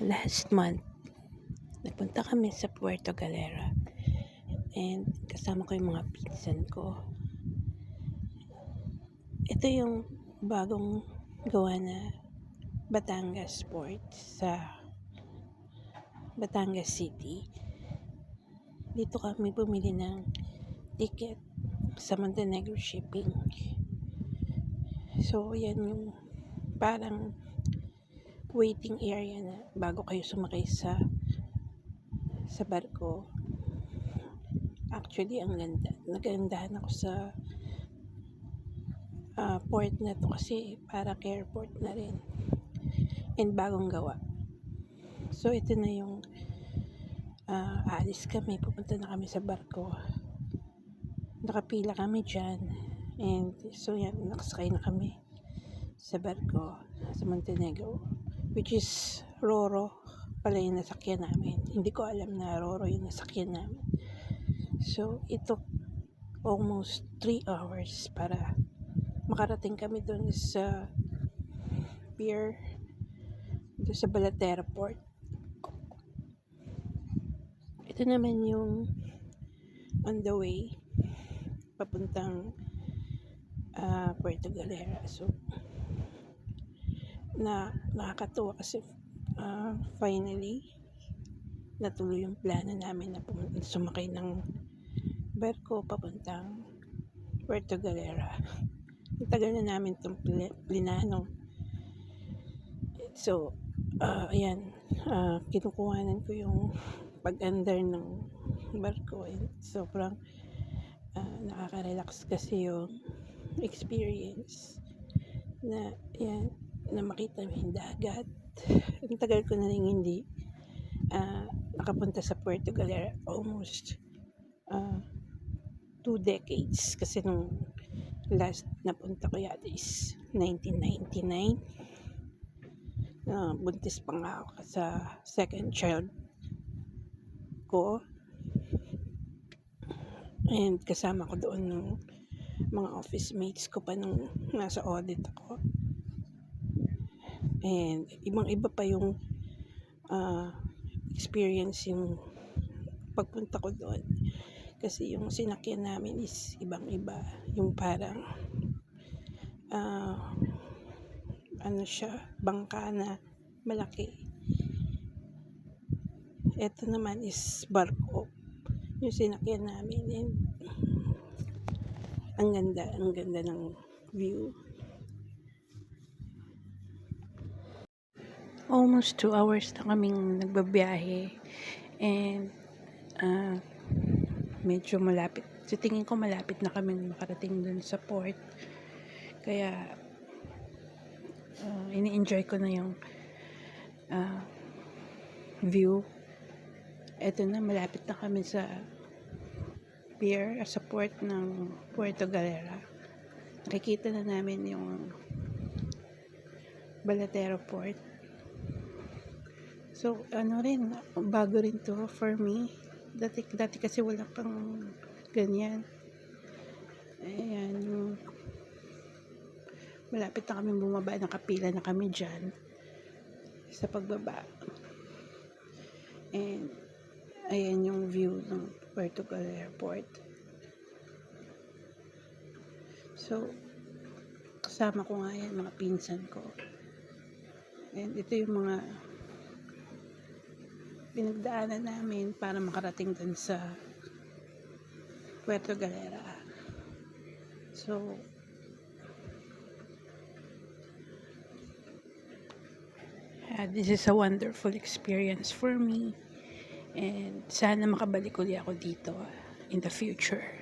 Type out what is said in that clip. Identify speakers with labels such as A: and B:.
A: Last month, nagpunta kami sa Puerto Galera and kasama ko yung mga pinsan ko. Ito yung bagong gawa na Batangas Port sa Batangas City. Dito kami bumili ng ticket sa Montenegro Shipping. So, yan yung parang waiting area na bago kayo sumakay sa barko. Actually, ang ganda. Nagandahan ako sa port na to kasi parang airport na rin and bagong gawa. So, ito na yung alis kami. Pupunta na kami sa barko. Nakapila kami dyan. And so, yan, nakasakay na kami sa barko sa Montenegro, which is Roro pala yung nasakyan namin. Hindi ko alam na Roro yung nasakyan namin. So, it took almost 3 hours para makarating kami doon sa pier, doon sa Balatero Port. Ito naman yung on the way papuntang Puerto Galera. So, nakakatuwa kasi finally natuloy yung plano namin na sumakay ng barko papuntang Puerto Galera. Tagal na namin itong plinano. So, ayan, kinukuhanan ko yung pag-under ng barko. Sobrang nakaka-relax kasi yung experience na yan, na makita mo yung dagat. Ang tagal ko na rin hindi nakapunta sa Puerto Galera, almost 2 decades kasi nung last napunta ko yata is 1999. Buntis pa nga ako sa second child ko and kasama ko doon ng mga office mates ko pa nung nasa audit ako. And ibang-iba pa yung experience yung pagpunta ko doon. Kasi yung sinakyan namin is ibang-iba. Yung parang bangka na malaki. Ito naman is barko. Yung sinakyan namin. And ang ganda ng view. Almost 2 hours na kaming nagbabiyahe and medyo malapit. So, tingin ko malapit na kaming makarating dun sa port. Kaya ini-enjoy ko na yung view. Eto na, malapit na kami sa pier, sa port ng Puerto Galera. Nakikita na namin yung Balatero Port. So, bago rin to for me. Dati kasi wala pang ganyan. Ayan, yung malapit na kami bumaba, nakapila na kami dyan sa pagbaba. And ayan yung view ng Puerto Galera Port. So, kasama ko nga yan, mga pinsan ko. And ito yung mga pinagdaanan namin para makarating dun sa Puerto Galera. So, this is a wonderful experience for me and sana makabalik ulit ako dito in the future.